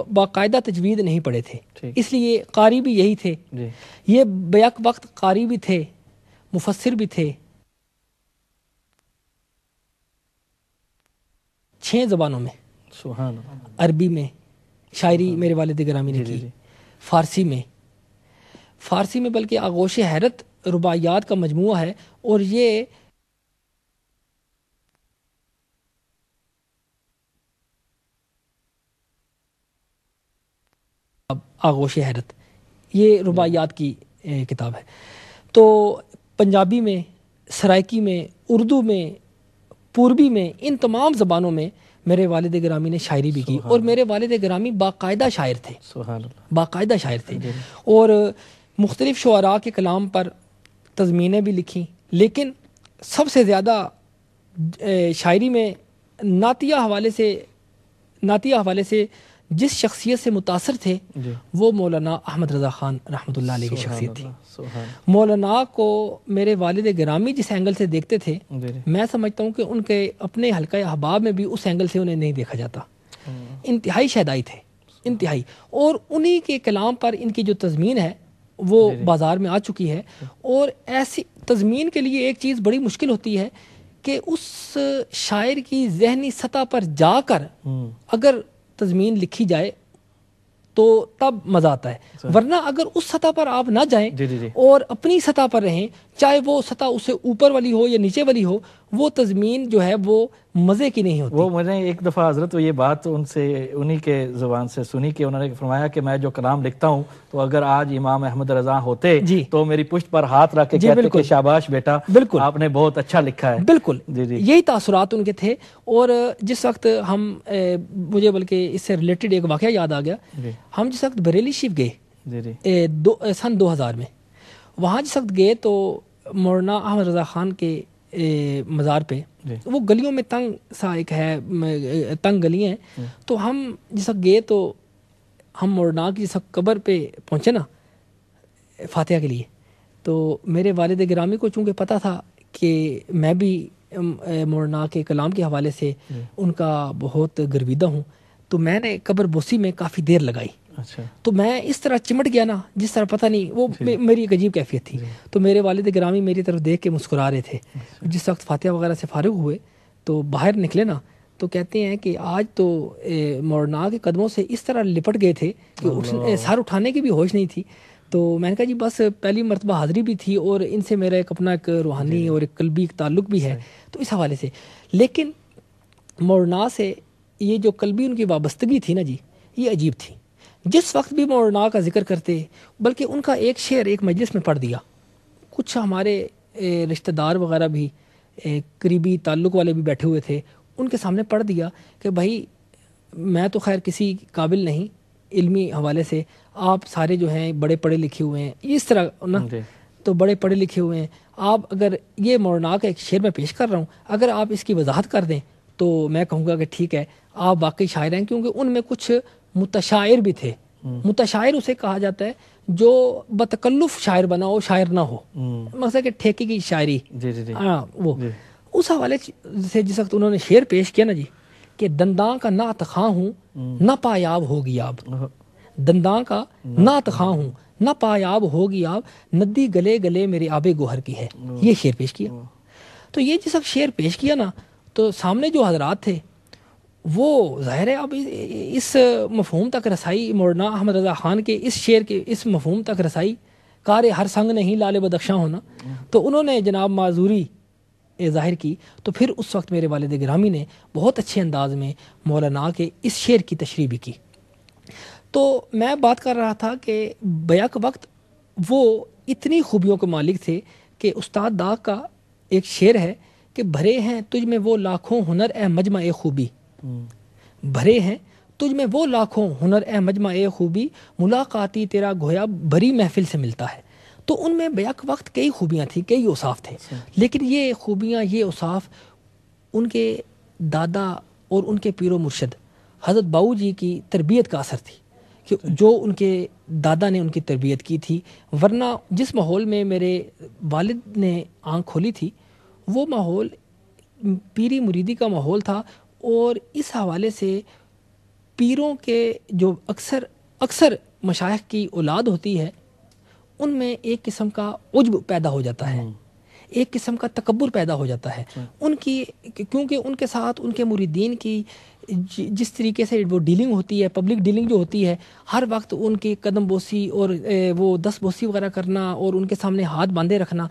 باقاعدہ تجوید نہیں پڑھے تھے، اس لیے قاری بھی یہی تھے، یہ بیک وقت قاری بھی تھے، مفسر بھی تھے، 6 زبانوں میں، سبحان اللہ، عربی میں شاعری میرے والد گرامی نے کی، فارسی میں بلکہ آغوش حیرت رباعیات کا مجموعہ ہے، اور یہ آغوش حیرت یہ رباعیات کی کتاب ہے۔ تو پنجابی میں، سرائکی میں، اردو میں، پوربی میں، ان تمام زبانوں میں میرے والد گرامی نے شاعری بھی کی، اور میرے والد گرامی باقاعدہ شاعر تھے، باقاعدہ شاعر تھے، اور مختلف شعراء کے کلام پر تضمینیں بھی لکھیں، لیکن سب سے زیادہ شاعری میں نعتیہ حوالے سے جس شخصیت سے متاثر تھے وہ مولانا احمد رضا خان رحمۃ اللہ علیہ کی شخصیت تھی۔ مولانا کو میرے والد گرامی جس اینگل سے دیکھتے تھے، میں سمجھتا ہوں کہ ان کے اپنے حلقہ احباب میں بھی اس اینگل سے انہیں نہیں دیکھا جاتا، انتہائی شیدائی تھے، انتہائی، اور انہی کے کلام پر ان کی جو تضمین ہے وہ بازار میں آ چکی ہے، اور ایسی تضمین کے لیے ایک چیز بڑی مشکل ہوتی ہے کہ اس شاعر کی ذہنی سطح پر جا کر اگر تضمین لکھی جائے تو تب مزہ آتا ہے، ورنہ اگر اس سطح پر آپ نہ جائیں اور اپنی سطح پر رہیں، چاہے وہ سطح اس سے اوپر والی ہو یا نیچے والی ہو، وہ تضمین جو ہے وہ مزے کی نہیں ہوتی۔ وہ میں نے ایک دفعہ حضرت یہ بات انہی کے زبان سے سنی کہ انہوں نے فرمایا کہ میں جو کلام لکھتا ہوں تو اگر آج امام احمد رضا ہوتے تو میری پشت پر ہاتھ رکھ کے کہتے کہ شاباش بیٹا، آپ نے بہت اچھا لکھا ہے۔ بالکل یہی تاثرات ان کے تھے، اور جس وقت مجھے بلکہ اس سے ریلیٹڈ ایک واقعہ یاد آ گیا، ہم جس وقت بریلی شریف گئے سن 2000 میں، وہاں جس وقت گئے تو مولانا احمد رضا خان کے مزار پہ، وہ گلیوں میں تنگ سا ایک ہے، تنگ گلیاں ہیں، تو ہم جس وقت گئے تو ہم مولانا کی جس وقت قبر پہ پہنچے نا فاتحہ کے لیے، تو میرے والد گرامی کو چونکہ پتہ تھا کہ میں بھی مولانا کے کلام کے حوالے سے ان کا بہت گرویدہ ہوں، تو میں نے قبر بوسی میں کافی دیر لگائی، تو میں اس طرح چمٹ گیا نا جس طرح پتہ نہیں، وہ میری ایک عجیب کیفیت تھی، تو میرے والد گرامی میری طرف دیکھ کے مسکرا رہے تھے۔ جس وقت فاتحہ وغیرہ سے فارغ ہوئے تو باہر نکلے نا، تو کہتے ہیں کہ آج تو مولانا کے قدموں سے اس طرح لپٹ گئے تھے کہ سر اٹھانے کی بھی ہوش نہیں تھی۔ تو میں نے کہا جی بس پہلی مرتبہ حاضری بھی تھی، اور ان سے میرا ایک اپنا ایک روحانی اور ایک قلبی ایک تعلق بھی ہے، تو اس حوالے سے، لیکن مولانا سے یہ جو قلبی ان کی وابستگی تھی نا جی، یہ عجیب تھی۔ جس وقت بھی مولانا کا ذکر کرتے، بلکہ ان کا ایک شعر ایک مجلس میں پڑھ دیا، کچھ ہمارے رشتہ دار وغیرہ بھی، قریبی تعلق والے بھی بیٹھے ہوئے تھے، ان کے سامنے پڑھ دیا کہ بھائی میں تو خیر کسی قابل نہیں علمی حوالے سے، آپ سارے جو ہیں بڑے پڑھے لکھے ہوئے ہیں، اس طرح نا، تو بڑے پڑھے لکھے ہوئے ہیں، آپ اگر یہ مولانا کا ایک شعر میں پیش کر رہا ہوں، اگر آپ اس کی وضاحت کر دیں تو میں کہوں گا کہ ٹھیک ہے، آپ واقعی شاعر ہیں، کیونکہ ان میں کچھ متشاعر بھی تھے۔ متشاعر اسے کہا جاتا ہے جو بتکلف شاعر بنا ہو، شاعر نہ ہو، مثلا کہ ٹھیکے کی شاعری، وہ اس حوالے سے جس وقت انہوں نے شعر پیش کیا نا جی، کہ دنداں کا نعت خواں ہوں نہ پایاب ہوگی آب، دنداں کا نعت خواں ہوں نہ پایاب ہوگی آب، ندی گلے گلے میرے آب گوہر کی ہے، یہ شعر پیش کیا۔ تو یہ جس وقت شعر پیش کیا نا، تو سامنے جو حضرات تھے وہ ظاہر ہے اب اس مفہوم تک رسائی، مولانا احمد رضا خان کے اس شعر کے اس مفہوم تک رسائی، کار ہر سنگ نہیں لال بدخشاں ہونا، تو انہوں نے جناب معذوری ظاہر کی، تو پھر اس وقت میرے والد گرامی نے بہت اچھے انداز میں مولانا کے اس شعر کی تشریح بھی کی۔ تو میں بات کر رہا تھا کہ بیک وقت وہ اتنی خوبیوں کے مالک تھے کہ استاد داغ کا ایک شعر ہے کہ بھرے ہیں تجھ میں وہ لاکھوں ہنر اے مجمع خوبی، بھرے ہیں تجھ میں وہ لاکھوں ہنر اے مجمع خوبی، ملاقاتی تیرا گویا بھری محفل سے ملتا ہے۔ تو ان میں بیک وقت کئی خوبیاں تھیں، کئی اوصاف تھے، لیکن یہ خوبیاں، یہ اوصاف ان کے دادا اور ان کے پیر و مرشد حضرت باؤ جی کی تربیت کا اثر تھی، کہ جو ان کے دادا نے ان کی تربیت کی تھی، ورنہ جس ماحول میں میرے والد نے آنکھ کھولی تھی وہ ماحول پیری مریدی کا ماحول تھا، اور اس حوالے سے پیروں کے جو اکثر مشائخ کی اولاد ہوتی ہے ان میں ایک قسم کا عجب پیدا ہو جاتا ہے، ایک قسم کا تکبر پیدا ہو جاتا ہے ان کی، کیونکہ ان کے ساتھ ان کے مریدین کی جس طریقے سے وہ ڈیلنگ ہوتی ہے، پبلک ڈیلنگ جو ہوتی ہے، ہر وقت ان کی قدم بوسی اور وہ دست بوسی وغیرہ کرنا اور ان کے سامنے ہاتھ باندھے رکھنا،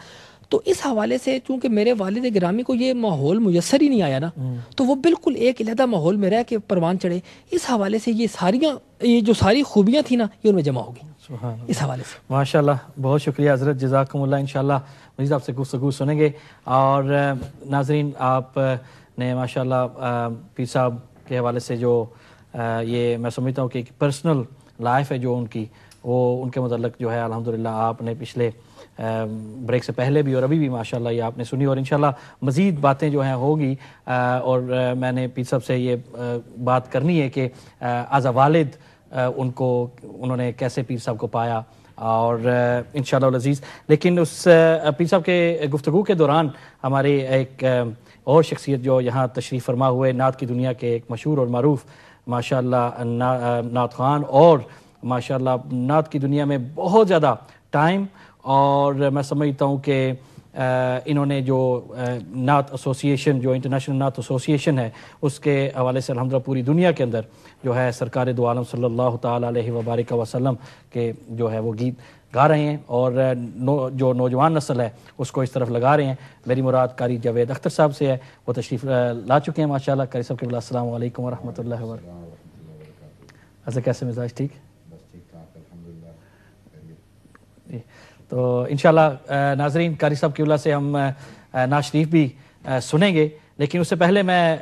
تو اس حوالے سے چونکہ میرے والد گرامی کو یہ ماحول میسر ہی نہیں آیا نا، تو وہ بالکل ایک علیحدہ ماحول میں رہ کے پروان چڑھے، اس حوالے سے یہ جو ساری خوبیاں تھیں نا یہ ان میں جمع ہوگی اس حوالے سے۔ ماشاءاللہ، بہت شکریہ حضرت، جزاکم اللہ۔ انشاءاللہ مزید آپ سے گفتگو سنیں گے۔ اور ناظرین، آپ نے ماشاءاللہ پیر صاحب کے حوالے سے جو یہ میں سمجھتا ہوں کہ ایک پرسنل لائف ہے جو ان کی، وہ ان کے متعلق جو ہے الحمدللہ آپ نے پچھلے بریک سے پہلے بھی اور ابھی بھی ماشاءاللہ یہ آپ نے سنی، اور انشاءاللہ مزید باتیں جو ہیں ہوگی۔ اور میں نے پیر صاحب سے یہ بات کرنی ہے کہ ایز اے والد انہوں نے کیسے پیر صاحب کو پایا، اور انشاءاللہ العزیز۔ لیکن اس پیر صاحب کے گفتگو کے دوران ہمارے ایک اور شخصیت جو یہاں تشریف فرما ہوئے، نعت کی دنیا کے ایک مشہور اور معروف ماشاءاللہ نعت خوان، اور ماشاءاللہ نعت کی دنیا میں بہت زیادہ ٹائم، اور میں سمجھتا ہوں کہ انہوں نے جو نعت ایسوسیشن، جو انٹرنیشنل نعت ایسوسیشن ہے، اس کے حوالے سے الحمدللہ پوری دنیا کے اندر جو ہے سرکار دو عالم صلی اللہ تعالیٰ علیہ وبارک وسلم کے جو ہے وہ گیت گا رہے ہیں، اور جو نوجوان نسل ہے اس کو اس طرف لگا رہے ہیں۔ میری مراد قاری جاوید اختر صاحب سے ہے، وہ تشریف لا چکے ہیں ماشاءاللہ۔ قاری صاحب کے بلا السلام علیکم ورحمۃ اللہ وبرکاتہ۔ حضرت کیسے مزاج؟ ٹھیک؟ جی، تو انشاءاللہ ناظرین، قاری صاحب کی وجہ سے ہم نعت شریف بھی سنیں گے، لیکن اس سے پہلے میں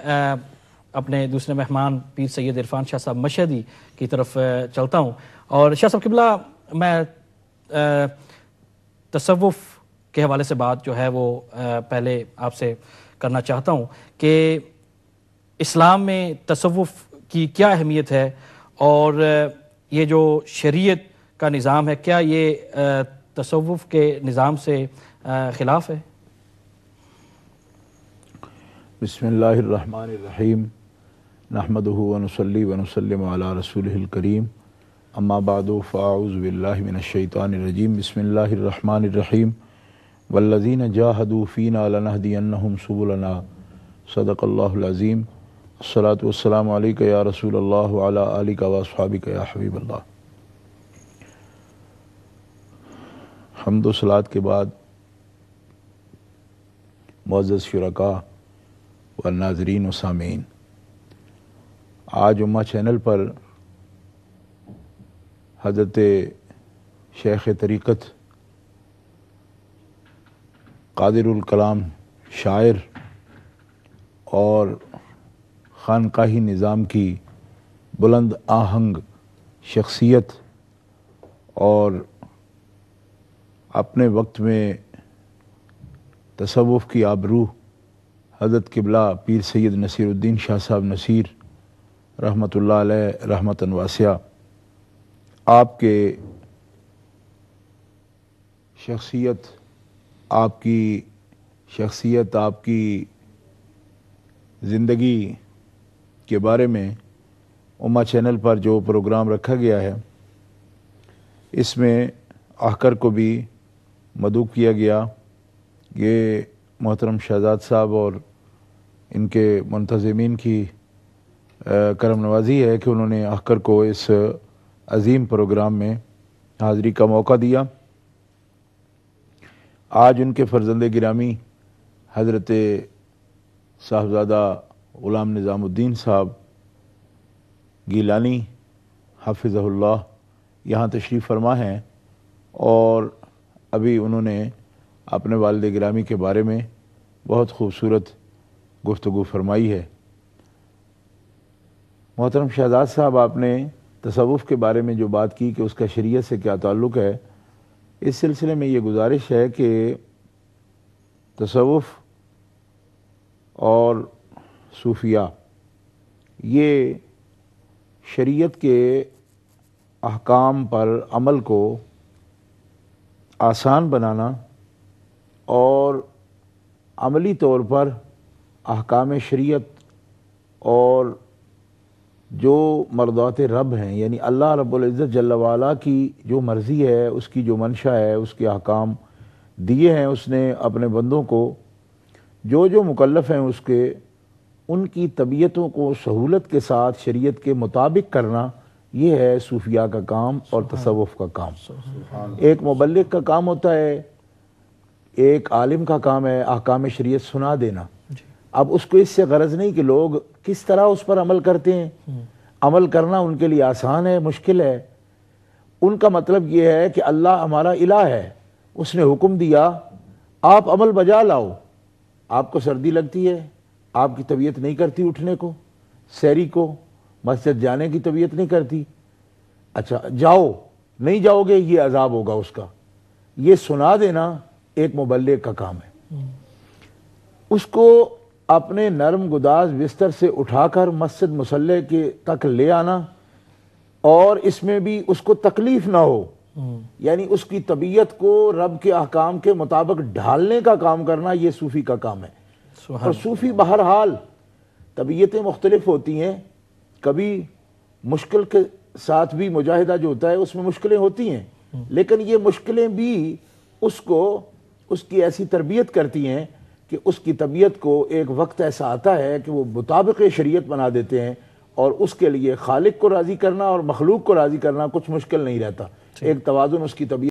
اپنے دوسرے مہمان پیر سید عرفان شاہ صاحب مشہدی کی طرف چلتا ہوں۔ اور شاہ صاحب قبلہ، میں تصوف کے حوالے سے بات جو ہے وہ پہلے آپ سے کرنا چاہتا ہوں کہ اسلام میں تصوف کی کیا اہمیت ہے، اور یہ جو شریعت کا نظام ہے کیا یہ تصوف کے نظام سے خلاف ہے؟ بسم اللہ الرحمن الرحیم، نحمدہ ونصلی ونسلم علی رسولہ الکریم، اما بعد فاعوذ باللہ من الشیطان الرجیم، بسم اللہ الرحمن الرحیم، والذین جاہدوا فینا لنہدینہم سبلنا، صدق اللہ العظیم۔ الصلاۃ والسلام علیک یا رسول اللہ وعلی آلک واصحابک یا حبیب اللہ۔ حمد و صلات کے بعد معزز شرکاء و ناظرین و سامعین، آج امہ چینل پر حضرت شیخ طریقت قادر الکلام شاعر اور خانقاہی نظام کی بلند آہنگ شخصیت، اور اپنے وقت میں تصوف کی آبرو حضرت قبلہ پیر سید نصیر الدین شاہ صاحب نصیر رحمۃ اللہ علیہ رحمتاً واسعہ، آپ کے شخصیت، آپ کی زندگی کے بارے میں امہ چینل پر جو پروگرام رکھا گیا ہے، اس میں آخر کو بھی مدعو کیا گیا۔ یہ محترم شہزاد صاحب اور ان کے منتظمین کی کرم نوازی ہے کہ انہوں نے آخر کو اس عظیم پروگرام میں حاضری کا موقع دیا۔ آج ان کے فرزند گرامی حضرت صاحبزادہ غلام نظام الدین صاحب گیلانی حافظہ اللہ یہاں تشریف فرما ہیں، اور ابھی انہوں نے اپنے والد گرامی کے بارے میں بہت خوبصورت گفتگو فرمائی ہے۔ محترم شہزاد صاحب، آپ نے تصوف کے بارے میں جو بات کی کہ اس کا شریعت سے کیا تعلق ہے، اس سلسلے میں یہ گزارش ہے کہ تصوف اور صوفیہ یہ شریعت کے احکام پر عمل کو آسان بنانا اور عملی طور پر احکام شریعت اور جو مرضات رب ہیں، یعنی اللہ رب العزت جل وعلا کی جو مرضی ہے، اس کی جو منشا ہے، اس کے احکام دیے ہیں اس نے اپنے بندوں کو، جو مکلف ہیں اس کے، ان کی طبیعتوں کو سہولت کے ساتھ شریعت کے مطابق کرنا، یہ ہے صوفیاء کا کام اور تصوف کا کام۔ ایک مبلغ کا کام ہوتا ہے، ایک عالم کا کام ہے احکام شریعت سنا دینا۔ اب اس کو اس سے غرض نہیں کہ لوگ کس طرح اس پر عمل کرتے ہیں، عمل کرنا ان کے لیے آسان ہے مشکل ہے۔ ان کا مطلب یہ ہے کہ اللہ ہمارا الہ ہے، اس نے حکم دیا آپ عمل بجا لاؤ۔ آپ کو سردی لگتی ہے، آپ کی طبیعت نہیں کرتی اٹھنے کو، سحری کو، مسجد جانے کی طبیعت نہیں کرتی، اچھا جاؤ، نہیں جاؤ گے یہ عذاب ہوگا اس کا۔ یہ سنا دینا ایک مبلغ کا کام ہے۔ اس کو اپنے نرم گداز بستر سے اٹھا کر مسجد مصلی کے تک لے آنا، اور اس میں بھی اس کو تکلیف نہ ہو، یعنی اس کی طبیعت کو رب کے احکام کے مطابق ڈھالنے کا کام کرنا، یہ صوفی کا کام ہے۔ اور صوفی بہرحال طبیعتیں مختلف ہوتی ہیں، کبھی مشکل کے ساتھ بھی مجاہدہ جو ہوتا ہے اس میں مشکلیں ہوتی ہیں، لیکن یہ مشکلیں بھی اس کو اس کی ایسی تربیت کرتی ہیں کہ اس کی طبیعت کو ایک وقت ایسا آتا ہے کہ وہ مطابق شریعت بنا دیتے ہیں، اور اس کے لیے خالق کو راضی کرنا اور مخلوق کو راضی کرنا کچھ مشکل نہیں رہتا۔ ایک توازن اس کی طبیعت